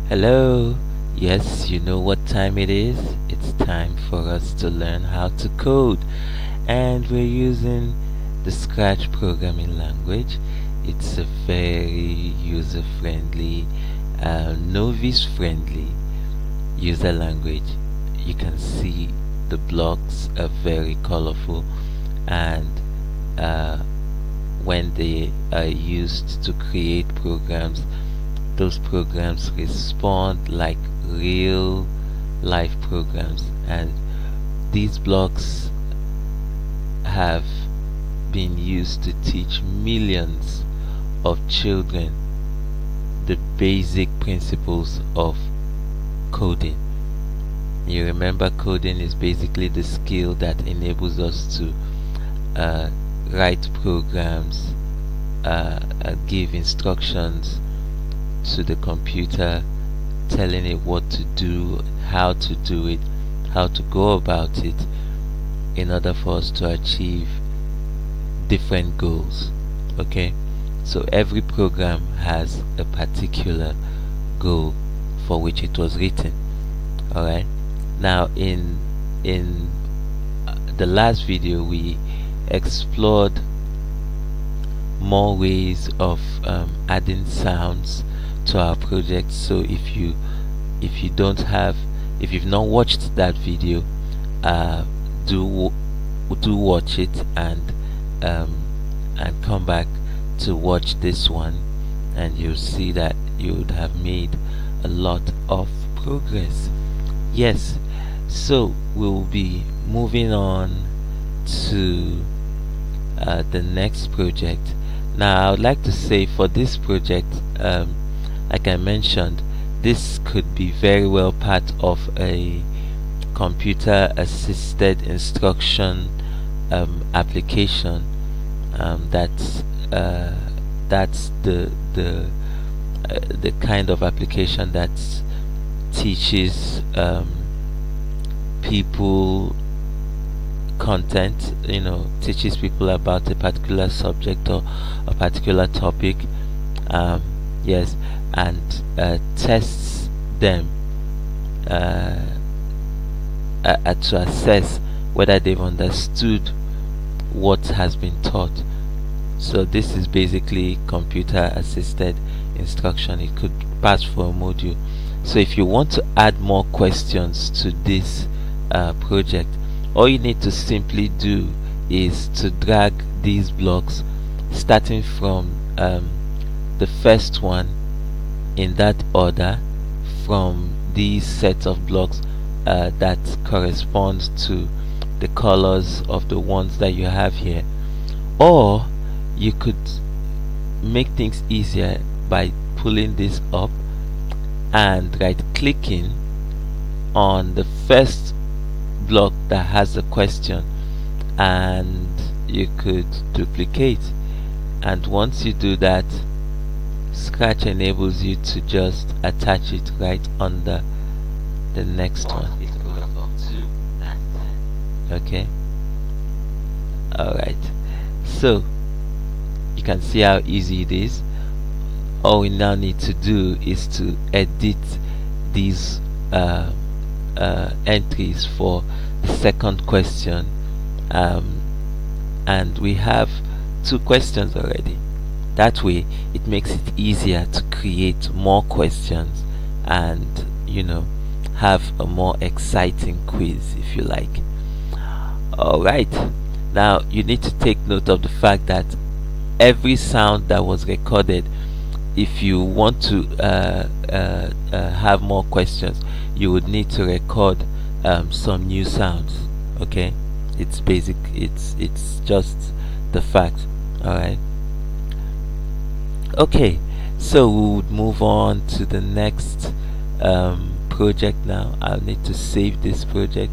Hello. Yes, you know what time it is? It's time for us to learn how to code. And we're using the Scratch programming language. It's a very user friendly, novice friendly user language. You can see the blocks are very colorful, and uh, when they are used to create programs, those programs respond like real life programs. And these blocks have been used to teach millions of children the basic principles of coding. You remember, coding is basically the skill that enables us to uh, write programs, give instructions to the computer, telling it what to do, how to do it, how to go about it in order for us to achieve different goals. Okay, so every program has a particular goal for which it was written. All right. Now, in the last video, we explored more ways of adding sounds to our project. So if you don't have if you've not watched that video, uh, do do watch it, um, and come back to watch this one, and you'll see that you would have made a lot of progress. Yes, so we'll be moving on to the next project. Now, I would like to say, for this project, like I mentioned, this could be very well part of a computer assisted instruction application. That's the kind of application that teaches people content, teaches people about a particular subject or a particular topic. Yes, and tests them uh, to assess whether they've understood what has been taught. So this is basically computer assisted instruction. It could pass for a module. So if you want to add more questions to this project, all you need to simply do is to drag these blocks, starting from the first one in that order, from these sets of blocks that corresponds to the colors of the ones that you have here. Or you could make things easier by pulling this up and right clicking on the first block that has a question, and you could duplicate. And once you do that, Scratch enables you to just attach it right under the next one. Okay, alright, so you can see how easy it is. All we now need to do is to edit these entries for the second question, and we have 2 questions already. That way it makes it easier to create more questions and have a more exciting quiz, if you like. Alright, now you need to take note of the fact that every sound that was recorded, if you want to have more questions, you would need to record some new sounds. Okay, it's basic, it's just the fact. Alright, okay, so we would move on to the next project. Now I'll need to save this project.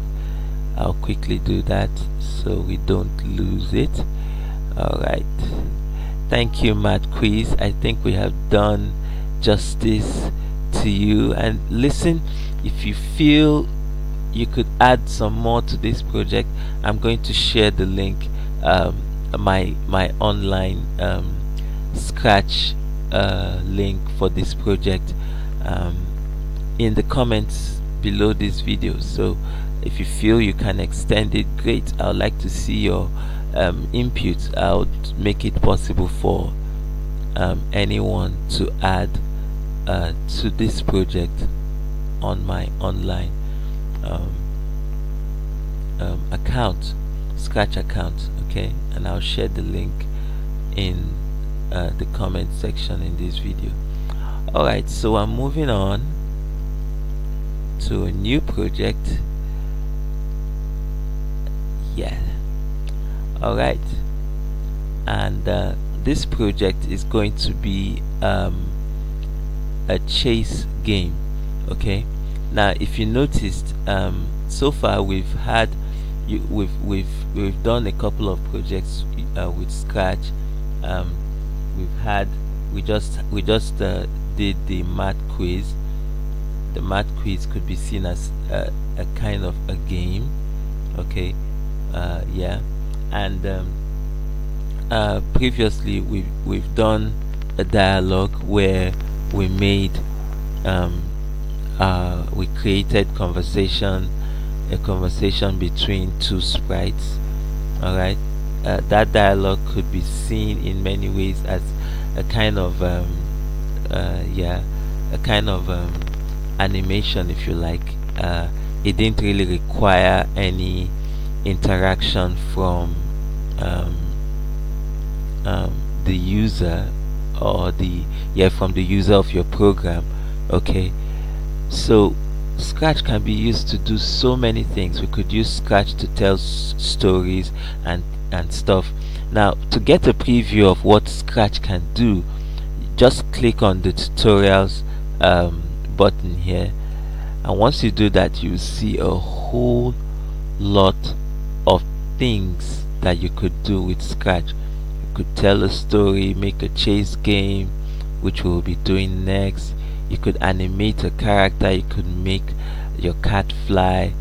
I'll quickly do that so we don't lose it. Alright, thank you, Matt Quiz. I think we have done justice to you. And listen, if you feel you could add some more to this project, I'm going to share the link, my online Scratch link for this project, in the comments below this video. So if you feel you can extend it, great. I would like to see your input. I would make it possible for anyone to add to this project on my online account, Scratch account. Okay, and I'll share the link in the comment section in this video. Alright, so I'm moving on to a new project. Yeah, alright, and this project is going to be a chase game. Okay, now if you noticed, so far we've done a couple of projects with Scratch. We just did the math quiz. The math quiz could be seen as a kind of a game. Okay, yeah, and previously we've done a dialogue where we made we created a conversation between two sprites. Alright, that dialogue could be seen in many ways as a kind of animation, if you like. It didn't really require any interaction from the user, or from the user of your program. Okay, so Scratch can be used to do so many things. We could use Scratch to tell stories and stuff. Now, to get a preview of what Scratch can do, just click on the tutorials button here, and once you do that, you see a whole lot of things that you could do with Scratch. You could tell a story, make a chase game, which we'll be doing next. You could animate a character, you could make your cat fly.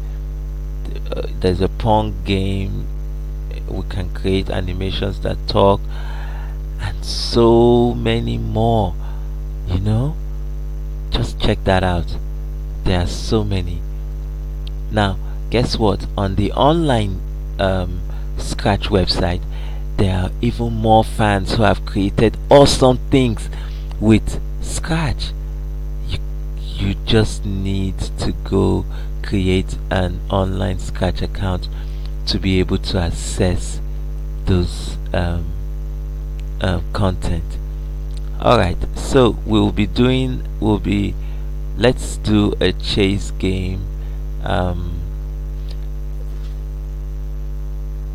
There's a Pong game, we can create animations that talk, and so many more. You know, just check that out. There are so many. Now guess what, on the online Scratch website, there are even more fans who have created awesome things with Scratch. You just need to go create an online Scratch account to be able to access those content. Alright, so let's do a chase game.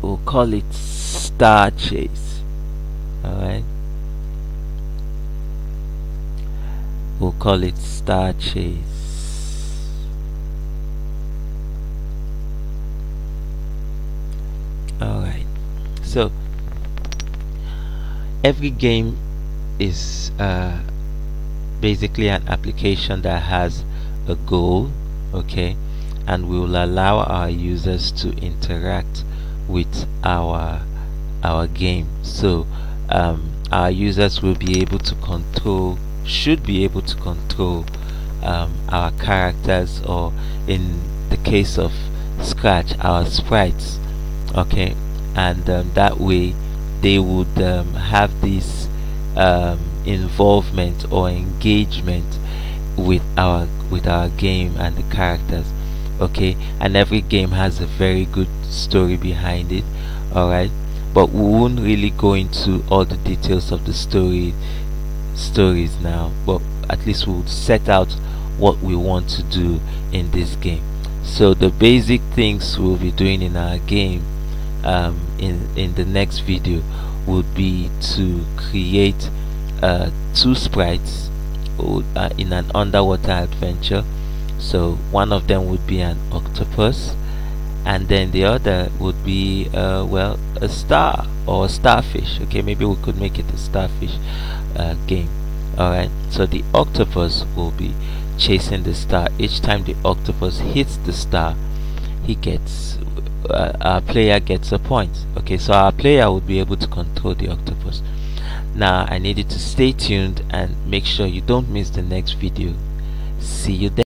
We'll call it Star Chase. Alright, we'll call it Star Chase. Alright, so every game is basically an application that has a goal. Okay, and we will allow our users to interact with our game. So our users will be able to should be able to control our characters, or in the case of Scratch, our sprites. Okay, and that way they would have this involvement or engagement with our game and the characters. Okay, and every game has a very good story behind it. Alright, but we won't really go into all the details of the stories now, but at least we'll set out what we want to do in this game. So the basic things we'll be doing in our game in the next video would be to create two sprites in an underwater adventure. So one of them would be an octopus, and then the other would be well, a star or a starfish. Okay, maybe we could make it a starfish game. Alright, so the octopus will be chasing the star. Each time the octopus hits the star, he gets our player gets a point. Okay, so our player would be able to control the octopus. Now I need you to stay tuned and make sure you don't miss the next video. See you there.